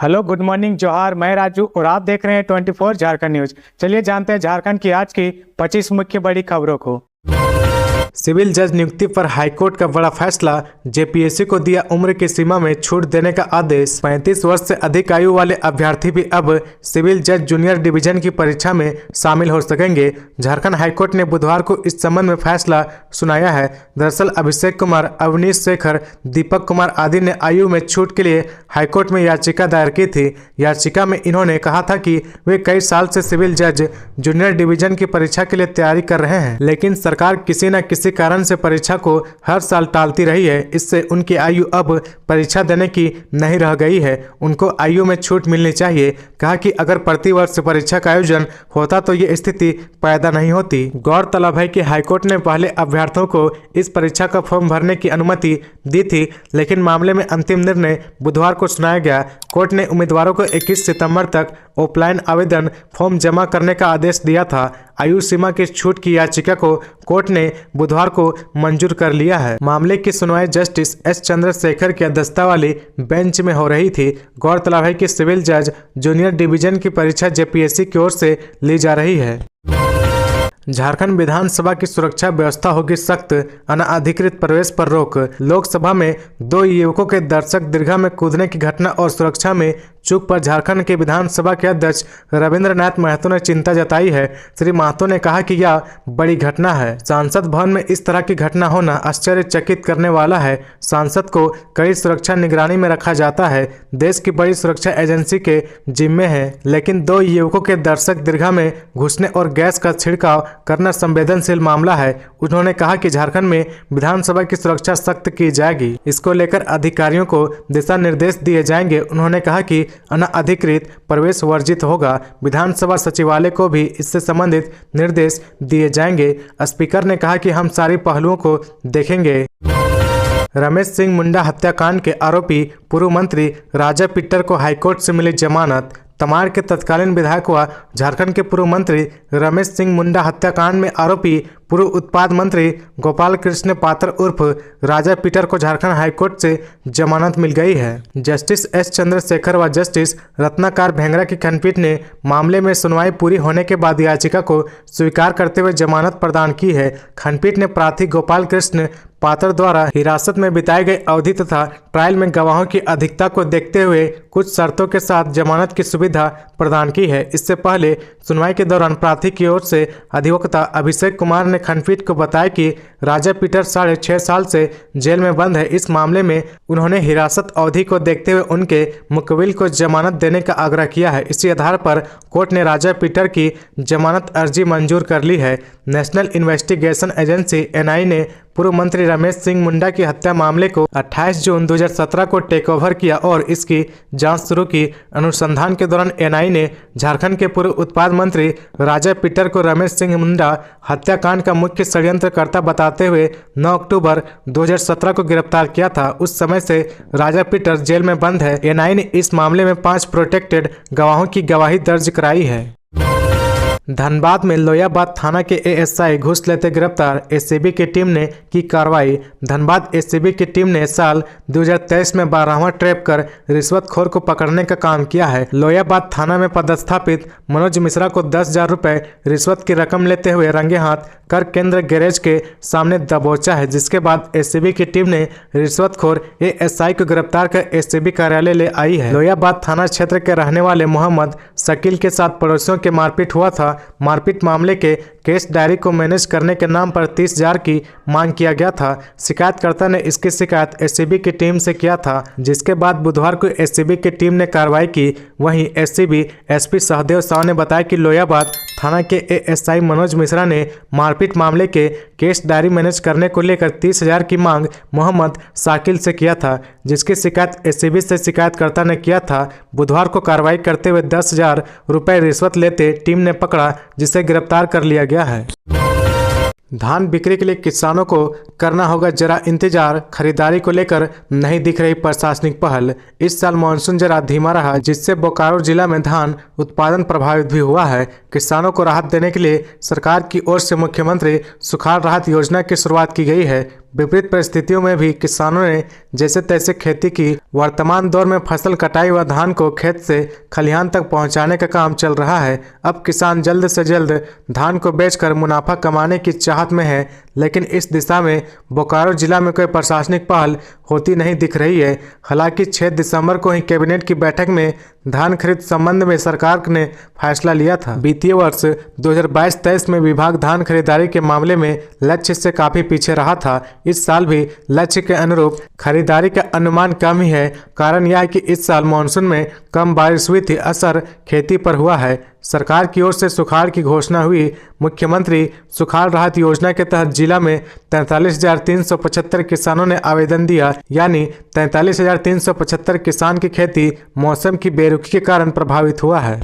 Hello, good morning, जोहार। मैं राजू और आप देख रहे हैं 24 झारखंड न्यूज। चलिए जानते हैं झारखंड की आज की 25 मुख्य बड़ी खबरों को। सिविल जज नियुक्ति पर हाईकोर्ट का बड़ा फैसला। जेपीएससी को दिया उम्र की सीमा में छूट देने का आदेश। 35 वर्ष से अधिक आयु वाले अभ्यर्थी भी अब सिविल जज जूनियर डिवीजन की परीक्षा में शामिल हो सकेंगे। झारखंड हाईकोर्ट ने बुधवार को इस संबंध में फैसला सुनाया है। दरअसल अभिषेक कुमार, अवनीश शेखर, दीपक कुमार आदि ने आयु में छूट के लिए हाईकोर्ट में याचिका दायर की थी। याचिका में इन्होंने कहा था कि वे कई साल से सिविल जज जूनियर डिवीजन की परीक्षा के लिए तैयारी कर रहे हैं, लेकिन सरकार किसी न किसी कारण से परीक्षा को हर साल टालती रही है। इससे उनकी आयु अब परीक्षा देने की नहीं रह गई है। उनको आयु में छूट मिलनी चाहिए। कहा कि अगर प्रति वर्ष परीक्षा का आयोजन होता तो ये स्थिति पैदा नहीं होती। गौरतलब है कि हाईकोर्ट ने पहले अभ्यर्थियों को इस परीक्षा का फॉर्म भरने की अनुमति दी थी, लेकिन मामले में अंतिम निर्णय बुधवार को सुनाया गया। कोर्ट ने उम्मीदवारों को 21 सितंबर तक ऑफलाइन आवेदन फॉर्म जमा करने का आदेश दिया था। आयु सीमा की छूट की याचिका को कोर्ट ने बुधवार को मंजूर कर लिया है। मामले की सुनवाई जस्टिस एस चंद्रशेखर की अध्यक्षता वाली बेंच में हो रही थी। गौरतलब है कि सिविल जज जूनियर डिवीजन की परीक्षा जेपीएससी की ओर से ली जा रही है। झारखंड विधानसभा की सुरक्षा व्यवस्था होगी सख्त, अनाधिकृत प्रवेश पर रोक। लोकसभा में 2 युवकों के दर्शक दीर्घा में कूदने की घटना और सुरक्षा में चूक पर झारखंड के विधानसभा के अध्यक्ष रविंद्रनाथ महतो ने चिंता जताई है। श्री महतो ने कहा कि यह बड़ी घटना है। सांसद भवन में इस तरह की घटना होना आश्चर्यचकित करने वाला है। सांसद को कड़ी सुरक्षा निगरानी में रखा जाता है। देश की बड़ी सुरक्षा एजेंसी के जिम्मे है, लेकिन 2 युवकों के दर्शक दीर्घा में घुसने और गैस का छिड़काव करना संवेदनशील मामला है। उन्होंने कहा कि झारखंड में विधानसभा की सुरक्षा सख्त की जाएगी। इसको लेकर अधिकारियों को दिशा निर्देश दिए जाएंगे। उन्होंने कहा कि अनाधिकृत प्रवेश वर्जित होगा। विधानसभा सचिवालय को भी इससे संबंधित निर्देश दिए जाएंगे। स्पीकर ने कहा कि हम सारी पहलुओं को देखेंगे। रमेश सिंह मुंडा हत्याकांड के आरोपी पूर्व मंत्री राजा पिट्टर को हाईकोर्ट से मिली जमानत। तमाड़ के तत्कालीन विधायक व झारखंड के पूर्व मंत्री रमेश सिंह मुंडा हत्याकांड में आरोपी पूर्व उत्पाद मंत्री गोपाल कृष्ण पात्र उर्फ राजा पीटर को झारखंड हाईकोर्ट से जमानत मिल गई है। जस्टिस एस चंद्रशेखर व जस्टिस रत्नाकर भेंगरा की खंडपीठ ने मामले में सुनवाई पूरी होने के बाद याचिका को स्वीकार करते हुए जमानत प्रदान की है। खंडपीठ ने प्रार्थी गोपाल कृष्ण पात्र द्वारा हिरासत में बिताई गई अवधि तथा ट्रायल में गवाहों की अधिकता को देखते हुए कुछ शर्तों के साथ जमानत की सुविधा प्रदान की है। इससे पहले सुनवाई के दौरान प्रार्थी की ओर से अधिवक्ता अभिषेक कुमार ने खंडपीठ को बताया कि राजा पीटर 6.5 साल से जेल में बंद है। इस मामले में उन्होंने हिरासत अवधि को देखते हुए उनके मुकबिल को जमानत देने का आग्रह किया है। इसी आधार पर कोर्ट ने राजा पीटर की जमानत अर्जी मंजूर कर ली है। नेशनल इन्वेस्टिगेशन एजेंसी एनआई ने पूर्व मंत्री रमेश सिंह मुंडा की हत्या मामले को 28 जून 2017 को टेक ओवर किया और इसकी जांच शुरू की। अनुसंधान के दौरान एनआई ने झारखंड के पूर्व उत्पाद मंत्री राजा पीटर को रमेश सिंह मुंडा हत्याकांड का मुख्य षड्यंत्रकर्ता बताते हुए 9 अक्टूबर 2017 को गिरफ्तार किया था। उस समय से राजा पीटर जेल में बंद है। एनआई ने इस मामले में 5 प्रोटेक्टेड गवाहों की गवाही दर्ज कराई है। धनबाद में लोयाबाद थाना के एएसआई घूस लेते गिरफ्तार। एसीबी की टीम ने की कार्रवाई। धनबाद एसीबी की टीम ने साल 2023 में 12वां ट्रैप कर रिश्वतखोर को पकड़ने का काम किया है। लोयाबाद थाना में पदस्थापित मनोज मिश्रा को 10,000 रुपए रिश्वत की रकम लेते हुए रंगे हाथ कर केंद्र गैरेज के सामने दबोचा है, जिसके बाद एसीबी की टीम ने रिश्वतखोर एएसआई को गिरफ्तार कर एसीबी कार्यालय ले आई है। लोयाबाद थाना क्षेत्र के रहने वाले मोहम्मद शकील के साथ पड़ोसियों के मारपीट हुआ था। मारपीट मामले के केस डायरी को मैनेज करने के नाम पर 30,000 की मांग किया गया था। शिकायतकर्ता ने इसकी शिकायत एसीबी की टीम से किया था, जिसके बाद बुधवार को एसीबी की टीम ने कार्रवाई की। वहीं एसीबी एसपी सहदेव साव ने बताया कि लोयाबाद थाना के एएसआई मनोज मिश्रा ने मारपीट मामले के केस डायरी मैनेज करने को लेकर 30,000 की मांग मोहम्मद शाकिल से किया था, जिसकी शिकायत एसीबी से शिकायतकर्ता ने किया था। बुधवार को कार्रवाई करते हुए 10,000 रुपए रिश्वत लेते टीम ने पकड़ा, जिसे गिरफ्तार कर लिया गया है। धान बिक्री के लिए किसानों को करना होगा जरा इंतजार। खरीदारी को लेकर नहीं दिख रही प्रशासनिक पहल। इस साल मानसून जरा धीमा रहा, जिससे बोकारो जिला में धान उत्पादन प्रभावित भी हुआ है। किसानों को राहत देने के लिए सरकार की ओर से मुख्यमंत्री सुखाड़ राहत योजना की शुरुआत की गई है। विपरीत परिस्थितियों में भी किसानों ने जैसे तैसे खेती की। वर्तमान दौर में फसल कटाई व धान को खेत से खलिहान तक पहुंचाने का काम चल रहा है। अब किसान जल्द से जल्द धान को बेचकर मुनाफा कमाने की चाहत में है, लेकिन इस दिशा में बोकारो जिला में कोई प्रशासनिक पहल होती नहीं दिख रही है। हालांकि 6 दिसंबर को ही कैबिनेट की बैठक में धान खरीद संबंध में सरकार ने फैसला लिया था। वित्तीय वर्ष 2022-23 में विभाग धान खरीदारी के मामले में लक्ष्य से काफी पीछे रहा था। इस साल भी लक्ष्य के अनुरूप खरीदारी का अनुमान कम ही है। कारण यह है कि इस साल मानसून में कम बारिश हुई थी, असर खेती पर हुआ है। सरकार की ओर से सुखाड़ की घोषणा हुई। मुख्यमंत्री सुखाड़ राहत योजना के तहत जिला में 43,375 किसानों ने आवेदन दिया, यानी 43,375 किसान की खेती मौसम की बेरुखी के कारण प्रभावित हुआ है।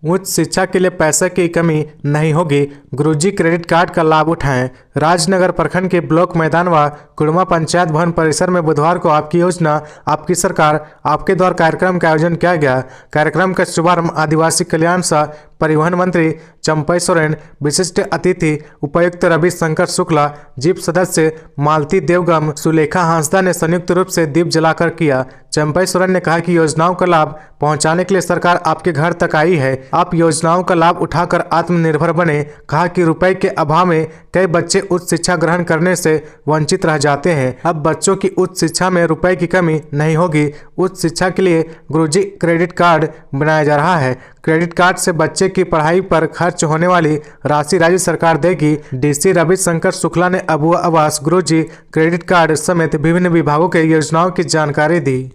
उच्च शिक्षा के लिए पैसे की कमी नहीं होगी, गुरुजी क्रेडिट कार्ड का लाभ उठाएं। राजनगर प्रखंड के ब्लॉक मैदान व कुड़मा पंचायत भवन परिसर में बुधवार को आपकी योजना आपकी सरकार आपके द्वार कार्यक्रम का आयोजन किया गया। कार्यक्रम का शुभारंभ आदिवासी कल्याण सह परिवहन मंत्री चंपई सोरेन, विशिष्ट अतिथि उपायुक्त रवि शंकर शुक्ला, जीप सदस्य मालती देवगम, सुलेखा हांसदा ने संयुक्त रूप से दीप जलाकर किया। चंपई सोरेन ने कहा कि योजनाओं का लाभ पहुंचाने के लिए सरकार आपके घर तक आई है। आप योजनाओं का लाभ उठाकर आत्मनिर्भर बने। कहा कि रुपए के अभाव में कई बच्चे उच्च शिक्षा ग्रहण करने से वंचित रह जाते हैं। अब बच्चों की उच्च शिक्षा में रुपए की कमी नहीं होगी। उच्च शिक्षा के लिए गुरुजी क्रेडिट कार्ड बनाया जा रहा है। क्रेडिट कार्ड से बच्चे की पढ़ाई पर खर्च होने वाली राशि राज्य सरकार देगी। डीसी रवि शंकर शुक्ला ने अबुआ आवास, गुरुजी क्रेडिट कार्ड समेत विभिन्न विभागों के योजनाओं की जानकारी दी।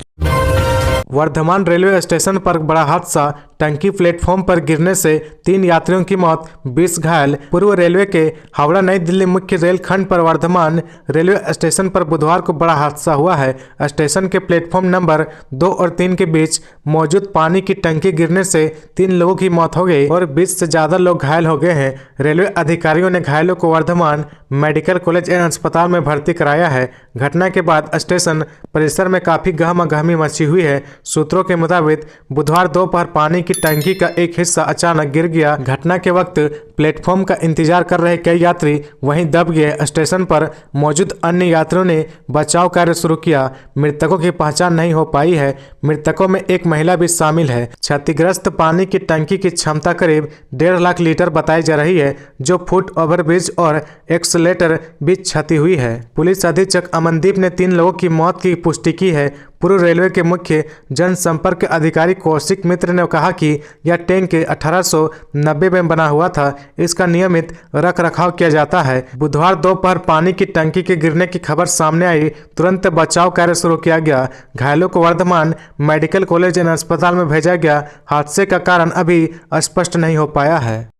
वर्धमान रेलवे स्टेशन पर बड़ा हादसा, टंकी प्लेटफॉर्म पर गिरने से 3 यात्रियों की मौत, 20 घायल। पूर्व रेलवे के हावड़ा नई दिल्ली मुख्य रेल खंड पर वर्धमान रेलवे स्टेशन पर बुधवार को बड़ा हादसा हुआ है। स्टेशन के प्लेटफॉर्म नंबर 2 और 3 के बीच मौजूद पानी की टंकी गिरने से 3 लोगों की मौत हो गई और 20 से ज्यादा लोग घायल हो गए हैं। रेलवे अधिकारियों ने घायलों को वर्धमान मेडिकल कॉलेज एवं अस्पताल में भर्ती कराया है। घटना के बाद स्टेशन परिसर में काफी गहमागहमी मची हुई है। सूत्रों के मुताबिक बुधवार दोपहर पानी की टंकी का एक हिस्सा अचानक गिर गया। घटना के वक्त प्लेटफॉर्म का इंतजार कर रहे कई यात्री वहीं दब गए। स्टेशन पर मौजूद अन्य यात्रियों ने बचाव कार्य शुरू किया। मृतकों की पहचान नहीं हो पाई है। मृतकों में एक महिला भी शामिल है। क्षतिग्रस्त पानी की टंकी की क्षमता करीब 1.5 लाख लीटर बताई जा रही है, जो फुट ओवरब्रिज और एक्सलेटर भी क्षति हुई है। पुलिस अधीक्षक अमनदीप ने 3 लोगों की मौत की पुष्टि की है। पूर्व रेलवे के मुख्य जनसंपर्क अधिकारी कौशिक मित्र ने कहा कि यह टैंक 1890 में बना हुआ था। इसका नियमित रख रखाव किया जाता है। बुधवार दोपहर पानी की टंकी के गिरने की खबर सामने आई। तुरंत बचाव कार्य शुरू किया गया। घायलों को वर्धमान मेडिकल कॉलेज एवं अस्पताल में भेजा गया। हादसे का कारण अभी स्पष्ट नहीं हो पाया है।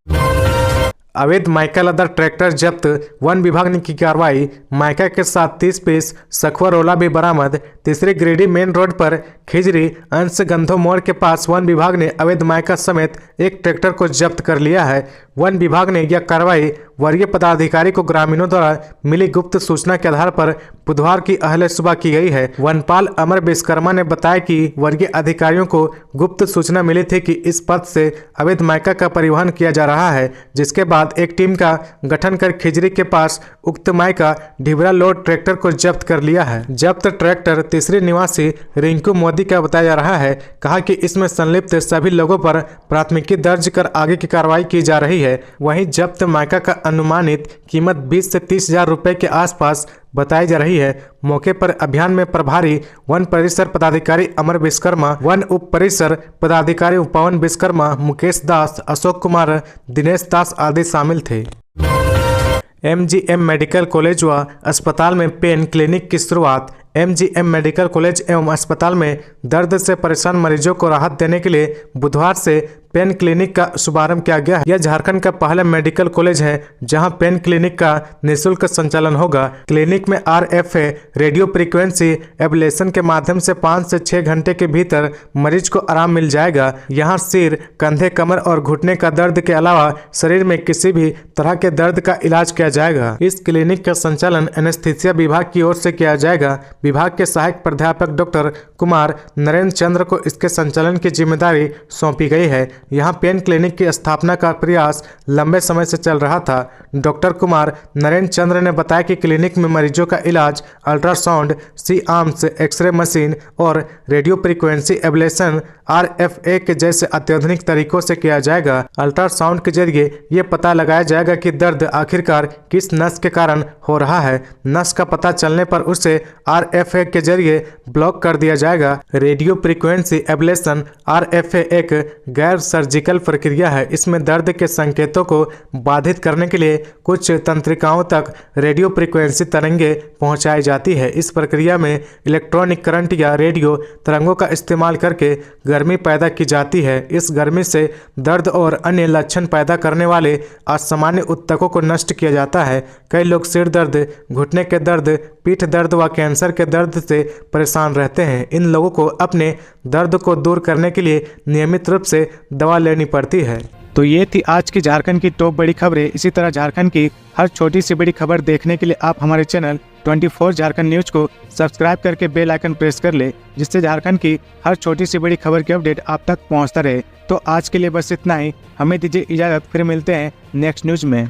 अवैध माइका लदा ट्रैक्टर जब्त, वन विभाग ने की कार्रवाई। माइका के साथ 30 पीस सखुआ रोला भी बरामद। तीसरी गिरिडीह मेन रोड पर खिजरी अंश गंधो मोड़ के पास वन विभाग ने अवैध माइका समेत एक ट्रैक्टर को जब्त कर लिया है। वन विभाग ने यह कार्रवाई वरीय पदाधिकारी को ग्रामीणों द्वारा मिली गुप्त सूचना के आधार पर बुधवार की अहले सुबह की गई है। वनपाल अमर विश्वकर्मा ने बताया कि वरीय अधिकारियों को गुप्त सूचना मिली थी कि इस पथ से अवैध माइका का परिवहन किया जा रहा है, जिसके बाद एक टीम का गठन कर खिजरी के पास उक्त माइका ढिबरा लोड ट्रैक्टर को जब्त कर लिया है। जब्त ट्रैक्टर तीसरी निवासी रिंकू मोदी का बताया जा रहा है। कहा कि इसमें संलिप्त सभी लोगों पर प्राथमिकी दर्ज कर आगे की कार्रवाई की जा रही है। वहीं जब्त माइका का अनुमानित कीमत 20 से 30 हजार रुपए के आसपास बताई जा रही है। मौके पर अभियान में प्रभारी वन परिसर पदाधिकारी अमर विश्वकर्मा, वन उप परिसर पदाधिकारी पवन विश्वकर्मा, मुकेश दास, अशोक कुमार, दिनेश दास आदि शामिल थे। MGM मेडिकल कॉलेज व अस्पताल में पेन क्लिनिक की शुरुआत। MGM मेडिकल कॉलेज एवं अस्पताल में दर्द से परेशान मरीजों को राहत देने के लिए बुधवार से पेन क्लिनिक का शुभारंभ किया गया है। यह झारखंड का पहला मेडिकल कॉलेज है जहां पेन क्लिनिक का निःशुल्क संचालन होगा। क्लिनिक में RFA रेडियो फ्रीक्वेंसी एब्लेशन के माध्यम से 5 से 6 घंटे के भीतर मरीज को आराम मिल जाएगा। यहां सिर, कंधे, कमर और घुटने का दर्द के अलावा शरीर में किसी भी तरह के दर्द का इलाज किया जाएगा। इस क्लिनिक का संचालन एनेस्थीसिया विभाग की ओर से किया जाएगा। विभाग के सहायक प्राध्यापक डॉक्टर कुमार नरेंद्र चंद्र को इसके संचालन की जिम्मेदारी सौंपी गई है। यहाँ पेन क्लिनिक की स्थापना का प्रयास लंबे समय से चल रहा था। डॉक्टर कुमार नरेंद्र चंद्र ने बताया कि क्लिनिक में मरीजों का इलाज अल्ट्रासाउंड, सी आर्म्स, एक्सरे मशीन और रेडियो फ्रीक्वेंसी एब्लेशन RFA के जैसे अत्याधुनिक तरीकों से किया जाएगा। अल्ट्रासाउंड के जरिए ये पता लगाया जाएगा कि दर्द आखिरकार किस नस के कारण हो रहा है। नस का पता चलने पर उसे RFA के जरिए ब्लॉक कर दिया जाएगा। रेडियो फ्रीक्वेंसी एब्लेशन RFA एक गैर सर्जिकल प्रक्रिया है। इसमें दर्द के संकेतों को बाधित करने के लिए कुछ तंत्रिकाओं तक रेडियो फ्रीक्वेंसी तरंगे पहुंचाई जाती है। इस प्रक्रिया में इलेक्ट्रॉनिक करंट या रेडियो तरंगों का इस्तेमाल करके गर्मी पैदा की जाती है। इस गर्मी से दर्द और अन्य लक्षण पैदा करने वाले असामान्य ऊतकों को नष्ट किया जाता है। कई लोग सिर दर्द, घुटने के दर्द, पीठ दर्द व कैंसर के दर्द से परेशान रहते हैं। इन लोगों को अपने दर्द को दूर करने के लिए नियमित रूप से दवा लेनी पड़ती है। तो ये थी आज की झारखंड की टॉप बड़ी खबरें। इसी तरह झारखंड की हर छोटी सी बड़ी खबर देखने के लिए आप हमारे चैनल 24 झारखंड न्यूज को सब्सक्राइब करके बेल आइकन प्रेस कर ले, जिससे झारखंड की हर छोटी सी बड़ी खबर की अपडेट आप तक पहुंचता रहे। तो आज के लिए बस इतना ही। हमें दीजिए इजाजत, फिर मिलते हैं नेक्स्ट न्यूज में।